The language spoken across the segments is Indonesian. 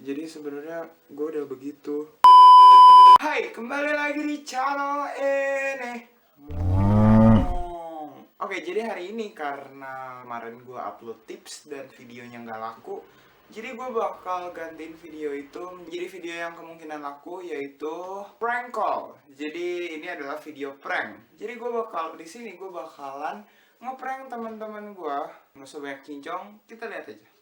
Jadi sebenarnya gue udah begitu. Hai, kembali lagi di channel ini. Oke, jadi hari ini karena kemarin gue upload tips dan videonya nggak laku, jadi gue bakal gantiin video itu menjadi video yang kemungkinan laku, yaitu prank call. Jadi ini adalah video prank. Jadi di sini gue bakalan ngeprank teman-teman gue. Nggak usah banyak cincong, kita lihat aja.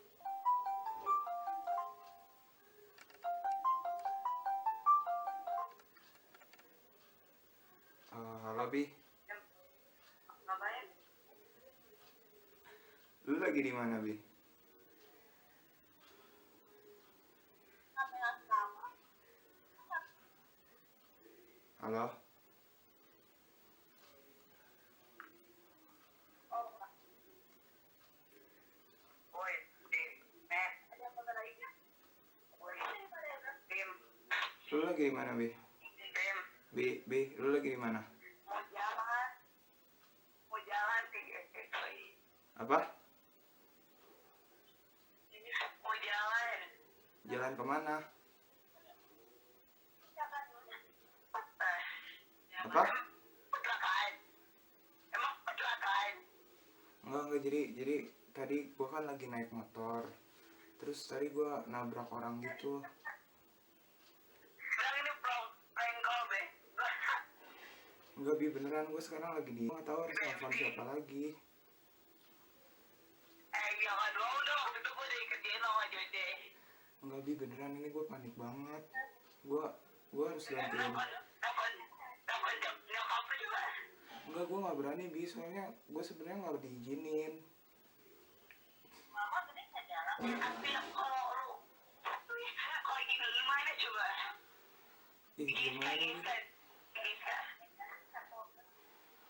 Halo Bi. Ngapain? Lu lagi di mana, Bi? Halo? Woi, ada yang bentar lagi nggak? Woi, Tim, Lu lagi di mana, Bi? Tim, Bi, lu lagi di mana? mau jalan sih, Apa? ini mau jalan. Jalan kemana? Apa? Kecelakaan. Emang kecelakaan? Enggak, jadi tadi gua kan lagi naik motor. Terus tadi gua nabrak orang gitu. Bilang ini prank call, Be. Enggak, Bi, beneran gua sekarang lagi di... Gua nggak tahu harus telepon siapa lagi. Jangan dong, waktu itu gue udah dikerjain sama Jode. Enggak, Bi, beneran ini gua panik banget. Gua harus gantiin. Telepon nyokap lu juga. Enggak, gua nggak berani, Bi, soalnya gua sebenarnya nggak diizinin. Mama tadi nggak jalan. Tapi kalau gimana coba? Ih, gimana nih?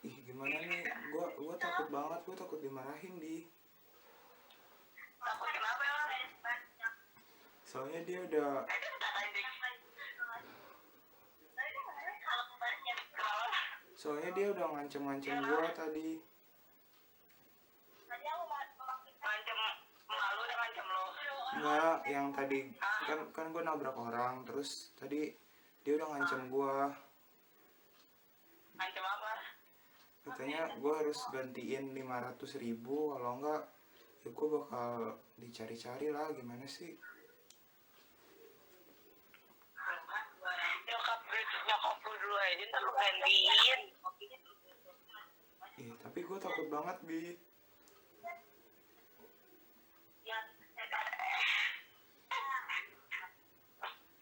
Ih, gimana nih? Gua takut banget, gua takut dimarahin, Bi. Takut kenapa emang? Soalnya dia udah Soalnya dia udah ngancem-ngancem gua tadi. Ngancem malu udah ngancem lo. Enggak, yang tadi kan gua nabrak orang, terus tadi dia udah ngancem gua. Ngancem apa? Katanya gua harus gantiin 500.000, kalau enggak ya gua bakal dicari-cari lah, gimana sih? Nyokap lu dulu aja ntar lu gantiin. Ih, tapi gua takut banget, Bi.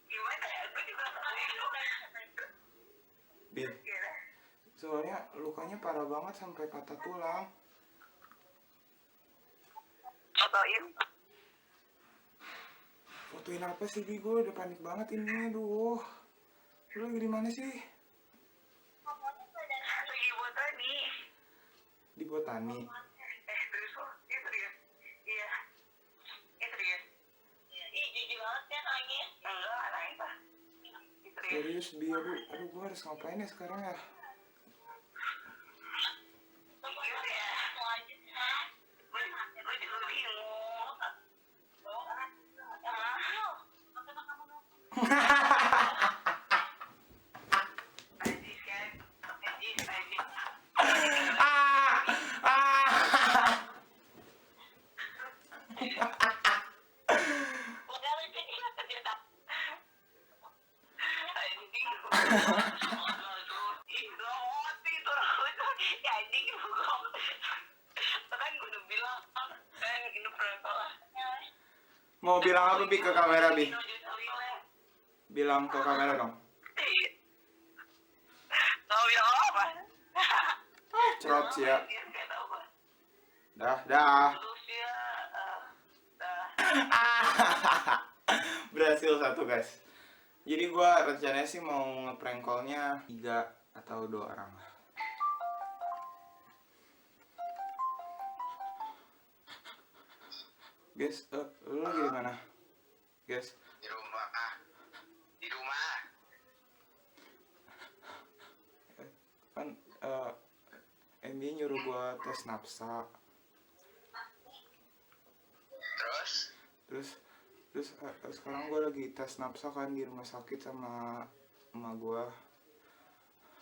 Gimana ya? Gue juga Bi, soalnya lukanya parah banget sampai patah tulang. fotoin. Fotoin apa sih, Bi? Gua udah panik banget ini, aduh. Lu lagi di mana sih? Lagi buat tadi. Di Botani. Terus lo? Iya serius? Iya. Serius? Ih jijik banget ya nangis. Enggak nangis lah. Serius? Serius, Bi, aduh gua harus ngapain ya sekarang ya? Gimana ya? Gue juga bingung. Ajis kan? Ajis. Mau bilang apa, Bi, ke kamera, Bi? Bilang ke kamera dong. Tahu bilang apa? Cerot sih ya. Dah. Terus ya, dah. Berhasil satu, guys. Jadi gua rencananya sih mau ngeprank call-nya 3 atau 2 orang lah. Guys, lu lagi di mana? Guys, Di rumah. Di rumah. kan MB nyuruh gua tes nafsa. Terus? Terus Terus sekarang gue lagi tes nafsa kan di rumah sakit sama emak gue.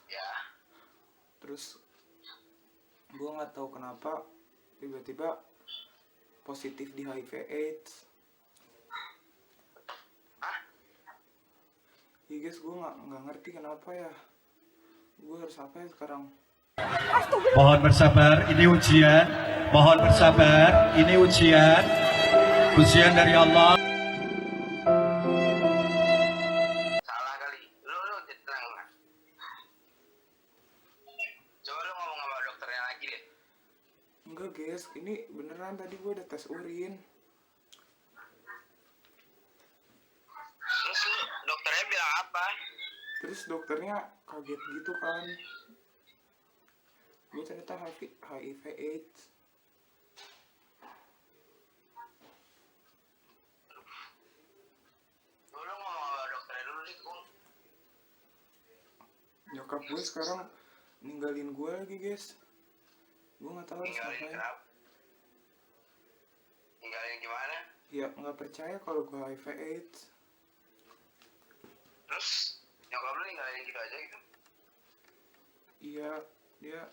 Ya. Terus gue nggak tahu kenapa tiba-tiba positif di HIV/AIDS. Hah? Ya guys, gue nggak ngerti kenapa ya. Gue harus apa ya sekarang? Mohon bersabar, ini ujian. Mohon bersabar, ini ujian. Ujian dari Allah. Salah kali. Lu tenang lah. Coba lu ngomong sama dokternya lagi deh. Enggak guys, ini beneran tadi gue udah tes urin. Terus lu dokternya bilang apa? Terus dokternya kaget gitu kan. Gue ternyata HIV/AIDS. Lu ngomong sama dokternya dulu deh, Kung. Nyokap gue sekarang ninggalin gue lagi guys. Gue nggak tahu harus Ninggalin ngapain. kenapa? Ninggalin gimana? Ya nggak percaya kalau gue HIV/AIDS. Terus nyokap lu ninggalin gitu aja gitu? Iya, dia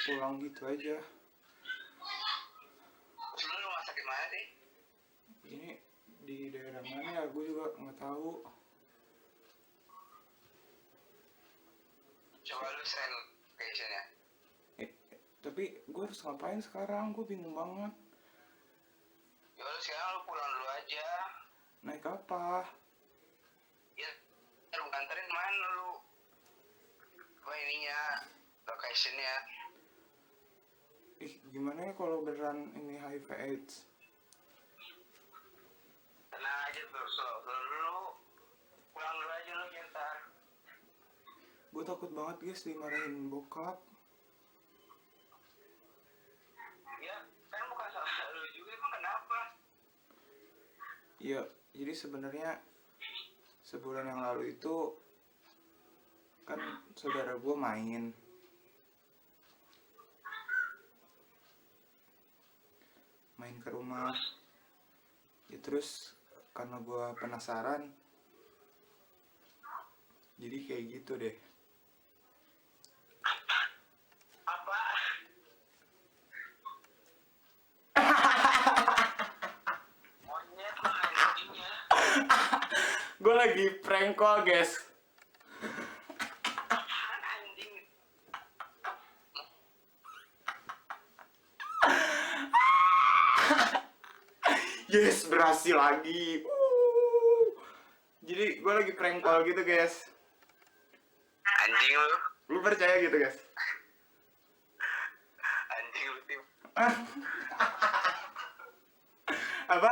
pulang gitu aja. Terus lu rumah sakit mana sih? Ini di daerah mana ya? Gue juga nggak tahu. Coba lu send location-nya. Tapi gue harus ngapain sekarang? Gue bingung banget. Ya udah sekarang lu pulang dulu aja. Naik apa? Ya, lu nganterin mana lu? Apa ininya? Location-nya. Ih, gimana ya kalau beneran ini HIV/AIDS? Tenang aja terus lu pulang dulu aja lu ntar. Gue takut banget guys dimarahin bokap. Ya, kan bukan salah lu juga, emang kenapa? Iya, jadi sebenarnya sebulan yang lalu itu kan saudara gue main ke rumah. Ya terus karena gue penasaran, jadi kayak gitu deh. Apa? Monyet mah anjingnya. Gue lagi prank call guys. Apaan anjing? Yes, berhasil lagi. Jadi gue lagi prank call gitu guys. Anjing lu. Lu percaya gitu guys? Anjing lu, Tim. Apa?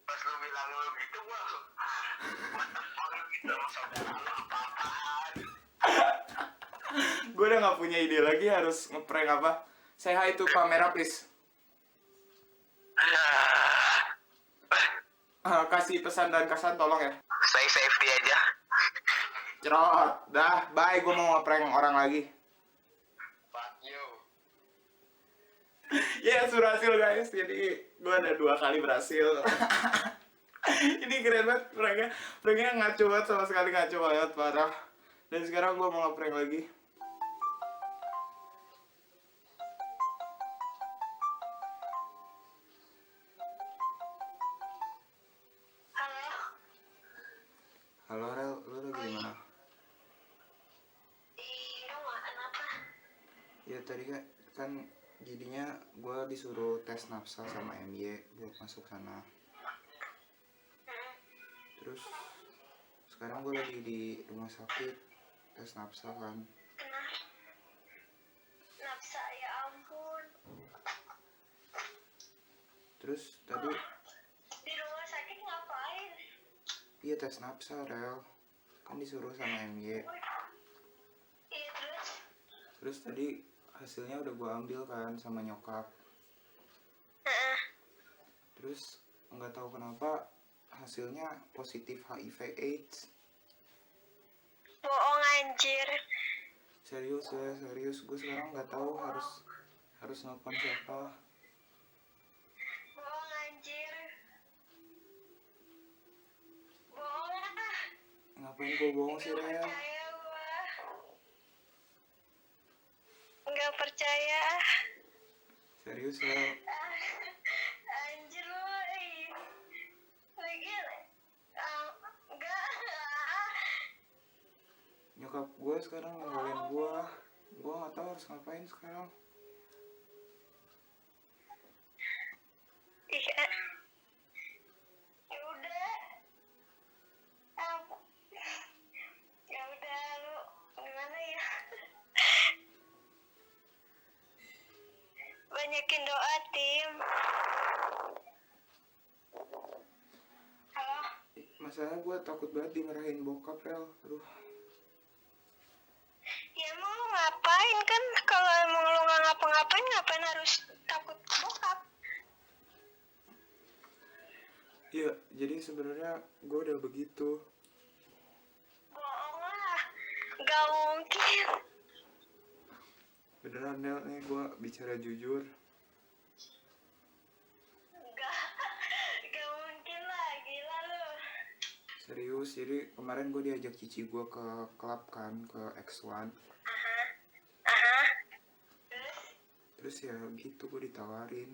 Pas lu bilang lu gitu, gua what the fuck lu gitu sama lu apa-apaan? Gue udah nggak punya ide lagi harus ngeprank apa. Say hi to kamera please. Kasih pesan dan kesan tolong ya. Stay safety aja. Cerot. Dah, bye. Gue mau ngeprank orang lagi. Fuck you. Yes, berhasil guys. Jadi gue ada 2 kali berhasil. Ini keren banget pranknya. Pranknya ngaco banget, sama sekali ngaco banget, parah. Dan sekarang gue mau ngeprank lagi. Halo. Halo Rel, lu lagi di mana? Di rumah, kenapa? Ya tadi kan jadinya gue disuruh tes nafsa sama MY buat masuk sana. Terus sekarang gue lagi di rumah sakit tes nafsa kan. Kenapa? Nafsa, ya ampun. Terus tadi Di rumah sakit ngapain? iya tes nafsa Rel, kan disuruh sama MY. Iya, terus? Terus tadi hasilnya udah gue ambil kan sama nyokap. Terus nggak tahu kenapa hasilnya positif HIV/AIDS. Bohong anjir. Serius ya, serius. Gue sekarang nggak tahu harus nelfon siapa. Bohong anjir. Ngapain gue bohong sih, Nggak Rel? percaya gua. Nggak percaya. Serius, Rel? Anjir lu. Lagian enggak. Nyokap gue sekarang ninggalin gue. Gue gak tahu harus ngapain sekarang. Iya. Ya udah. Ya udah lu gimana ya? Banyakin doa, Tim. Halo. Masalahnya gue takut banget dimarahin bokap, Rel. Aduh. Ya emang lu ngapain kan? Kalau emang lu nggak ngapa-ngapain, ngapain harus takut bokap? Iya, jadi sebenarnya gue udah begitu. Bohong lah. Gak mungkin. Beneran, Rel, nih gue bicara jujur. Gak mungkin lah, gila lu. Serius, jadi kemarin gue diajak cici gue ke klub kan, ke X1. Aha. Terus ya gitu gue ditawarin.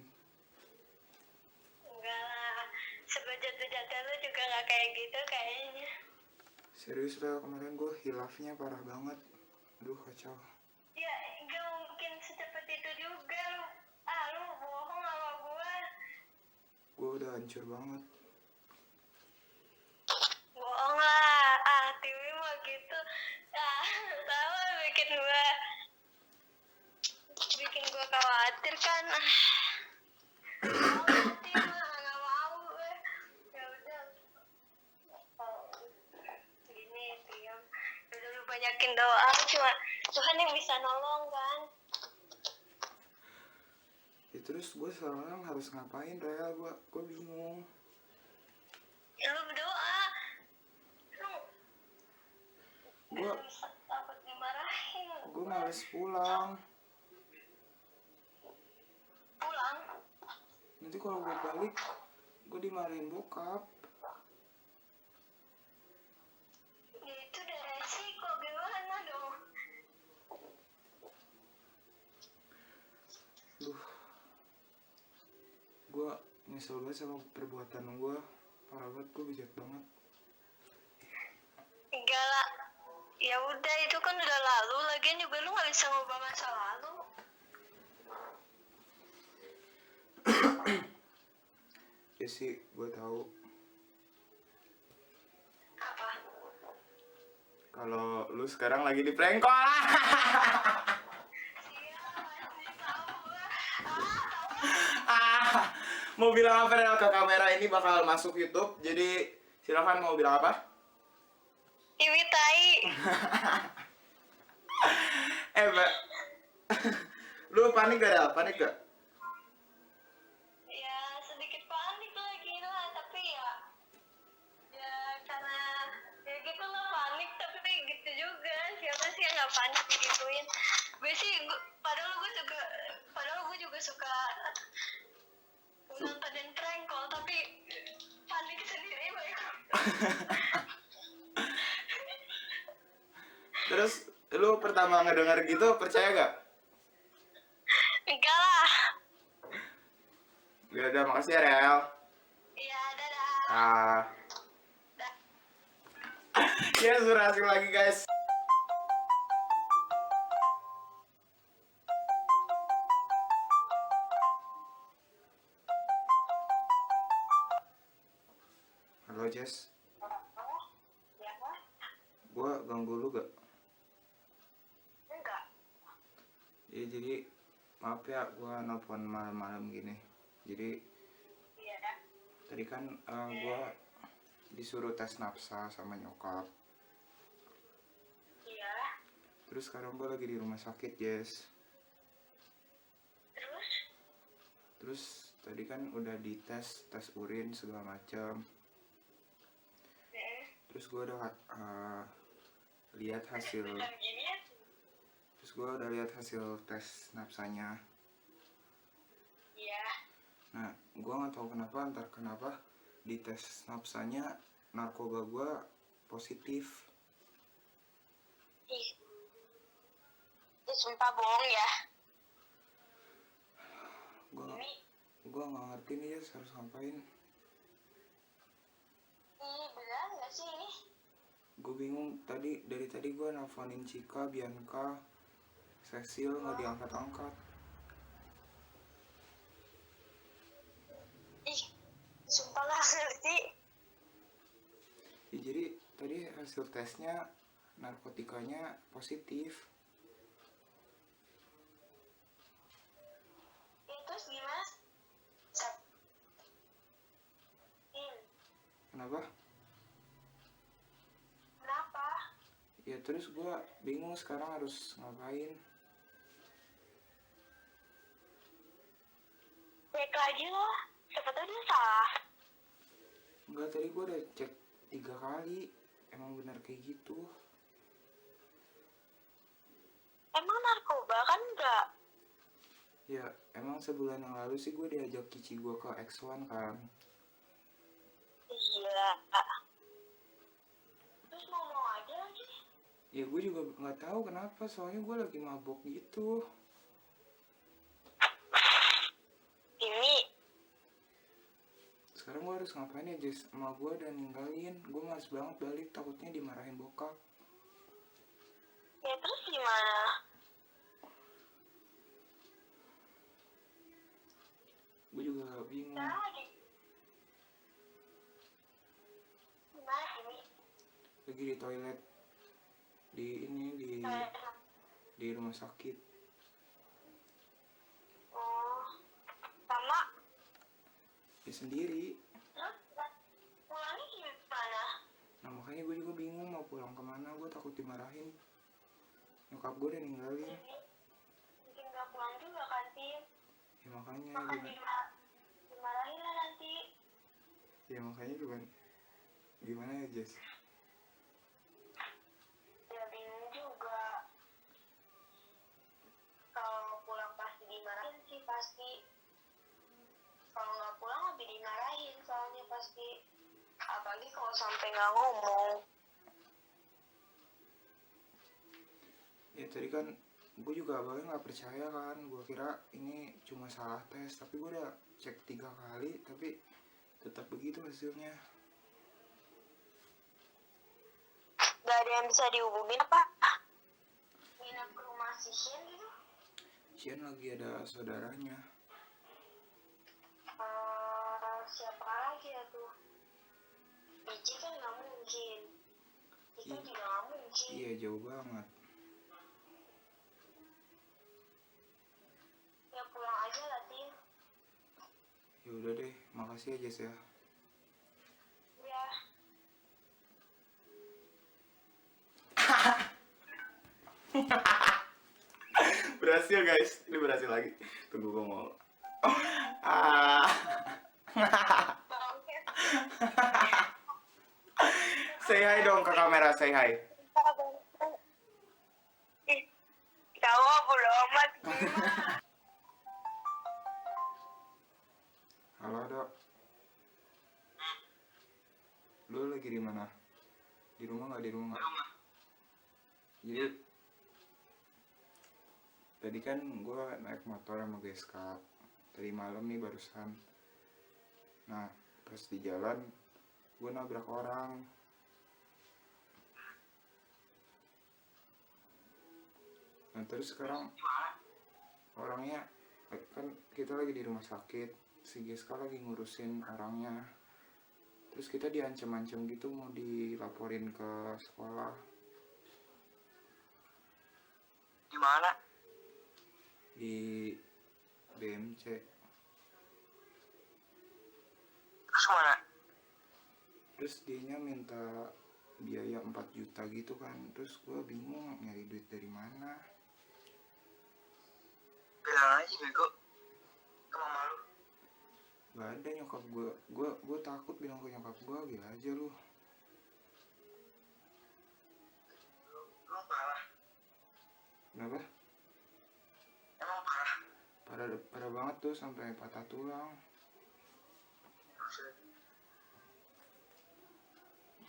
Enggak lah. Sebejat-bejatnya lu juga gak kayak gitu kayaknya. Serius, Rel, kemarin gue hilafnya parah banget. Aduh, kacau. Ya gak mungkin secepat itu juga lu. Lu bohong sama gua. Gue udah hancur banget. Bohong lah. Tiwi mah gitu. Sama bikin gua khawatir kan. Tim mah gak mau gue. Ya udah. Gini, Tim. Udah lu banyakin doa, cuma Tuhan yang bisa nolong kan. Ya terus gue sekarang harus ngapain, Rel? Gue bingung. Ya lu berdoa. Lu Gue takut dimarahin. males pulang. Pulang. Nanti kalau gue balik, gue dimarahin bokap. Ya itu udah resiko, gimana dong? Duh, gue nyesel banget sama perbuatan gue. Parah banget, gue bejat banget. Enggak lah. Ya udah, itu kan udah lalu. Lagian juga lu gak bisa ngubah masa lalu. Ya sih, gue tahu. Apa? Kalau lu sekarang lagi di prank call. Mau bilang apa, Rel, ke kamera ini bakal masuk YouTube. Jadi silakan mau bilang apa? Iwi tai. Mbak. Lu panik gak, Rel? Panik gak? Ya sedikit panik lah, gila. Tapi ya karena ya gitu lah, panik. Tapi gitu juga. Siapa sih yang gak panik digituin? Padahal gue juga suka nontonin prank call, tapi panik sendiri baik. Terus lu pertama ngedenger gitu percaya gak? Enggak lah. Ya udah, makasih ya, Rel. Iya, dadah. Ya, berhasil lagi, guys. Halo, Jess. Ya kan? Gua ganggu lu gak? Enggak. Ya, jadi maaf ya, gua nelfon malam-malam gini. Jadi Iya. tadi kan gua disuruh tes nafsa sama nyokap. Iya. Terus sekarang gua lagi di rumah sakit, Jess. Terus tadi kan udah dites, tes urin segala macam. Terus gue udah lihat hasil. Terus gue udah lihat hasil tes nafsanya. Iya. Nah, gue nggak tahu kenapa di tes nafsanya narkoba gue positif. Ih, itu sumpah bohong ya. Ini, Gue nggak ngerti nih ya harus ngapain. beneran nggak sih ini? Gue bingung, dari tadi gue nelfonin Cika, Bianca, Cecil nggak diangkat-angkat. Ih, sumpah nggak ngerti. Ya, jadi tadi hasil tesnya narkotikanya positif. Terus gimana? Kenapa? Kenapa? Ya terus gue bingung sekarang harus ngapain. Cek lagi loh, siapa tahu dia salah. Enggak, tadi gue udah cek 3 kali. Emang benar kayak gitu. Emang narkoba kan enggak? Ya emang sebulan yang lalu sih gue diajak Cici gue ke X1 kan. Gila. Terus ngomong aja lagi. Ya gue juga nggak tahu kenapa, soalnya gue lagi mabok gitu. Ini, Sekarang gue harus ngapain ya Jess? Emak gue udah ninggalin. Gue males banget balik, takutnya dimarahin bokap. ya terus gimana? Gue juga bingung. Sekarang lagi. Gimana ini? Lagi di toilet. Di rumah sakit. Oh, sama. Ya sendiri. Terus pulangnya gimana? Nah makanya gue juga bingung mau pulang kemana. Gue takut dimarahin. Nyokap gue udah ninggalin. Jadi, mungkin gak pulang juga kan, Tim? Ya makanya Makan dimarahin lah nanti. gimana ya Jess? Ya bingung juga. Kalau pulang pasti dimarahin sih pasti. Kalau nggak pulang lebih dimarahin soalnya pasti. Apalagi kalau sampai nggak ngomong. Ya tadi kan gue juga awalnya nggak percaya kan. Gue kira ini cuma salah tes, tapi gue udah cek 3 kali tapi tetap begitu hasilnya. Gak ada yang bisa dihubungin apa? Nginep ke rumah si Shen gitu? Cian lagi ada saudaranya. Siapa lagi ya tuh? Biji kan nggak mungkin. Kita juga nggak mungkin. Iya jauh banget. Ya pulang aja lah, Tim. Ya udah deh, makasih ya Jess ya. Ya. Berhasil guys, ini berhasil lagi. Tunggu gue mau. Ah. Bangke. Say hi dong ke kamera, say hi. Ih, tahu bodo amat gimana? Halo dok. Lu lagi di mana? Di rumah nggak? Di rumah nggak? Jadi tadi kan gue naik motor sama Geska. Tadi malam nih barusan. Nah pas di jalan gue nabrak orang. Nah terus sekarang orangnya kan kita lagi di rumah sakit, si Geska lagi ngurusin orangnya. Terus kita diancam-ancam gitu mau dilaporin ke sekolah. Di mana? Di BMC. Terus mana? Terus dianya minta biaya 4 juta gitu kan. Terus gue bingung nyari duit dari mana. Bilang aja bego. Ke mama lu. Gak ada nyokap gue takut bilang ke nyokap gue, gila aja lu. Lu parah. Kenapa? Emang parah. Parah banget tuh sampai patah tulang.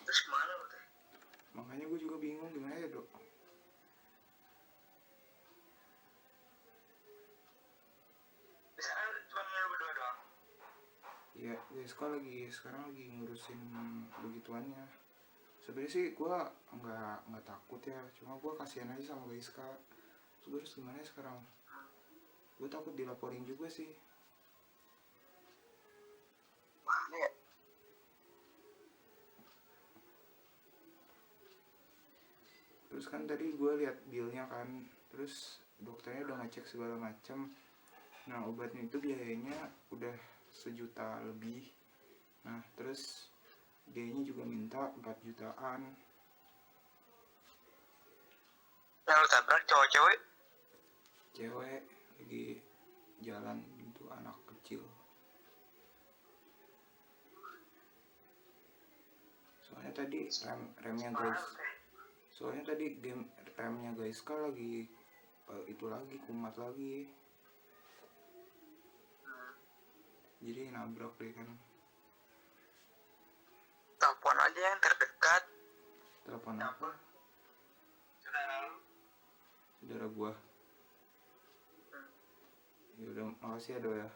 Terus kemana lu teh? Makanya gue juga bingung gimana ya dok. Giska sekarang lagi ngurusin begituannya. Sebenarnya sih gue nggak takut ya, cuma gue kasihan aja sama Giska. Terus gue harus gimana ya sekarang? Gue takut dilaporin juga sih. Mana ya? Terus kan tadi gue lihat billnya kan, terus dokternya udah ngecek segala macam. Nah obatnya itu biayanya udah 1 juta lebih. Nah terus dianya juga minta 4 jutaan. Yang lu tabrak cowok cewek? Cewek lagi jalan gitu, anak kecil. Soalnya tadi remnya guys. Soalnya tadi remnya guys kan lagi itu lagi kumat lagi. Jadi nabrak deh kan. Telepon aja yang terdekat. Telepon apa? Saudara gua. Ya udah, makasih ya Do ya.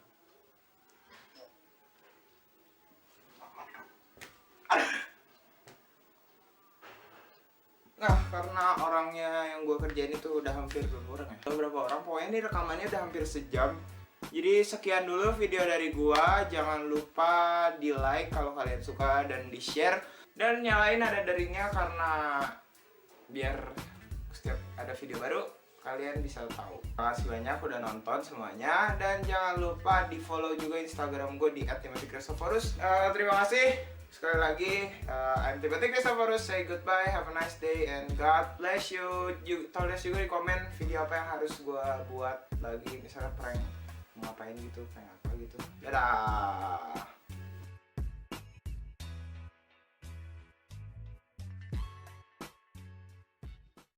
Nah, karena orangnya yang gue kerjain itu udah hampir berapa orang ya? Berapa orang? Pokoknya ini rekamannya udah hampir sejam. Jadi sekian dulu video dari gua. Jangan lupa di like kalau kalian suka dan di share dan nyalain ada deringnya karena biar setiap ada video baru kalian bisa tahu. Makasih banyak udah nonton semuanya dan jangan lupa di follow juga Instagram gue di @timothy_christophorus. Terima kasih sekali lagi. I'm Timothy Christophorus. Say goodbye, have a nice day and God bless you. Tulis juga di komen video apa yang harus gue buat lagi, misalnya prank mau ngapain gitu, prank apa gitu. Dadah.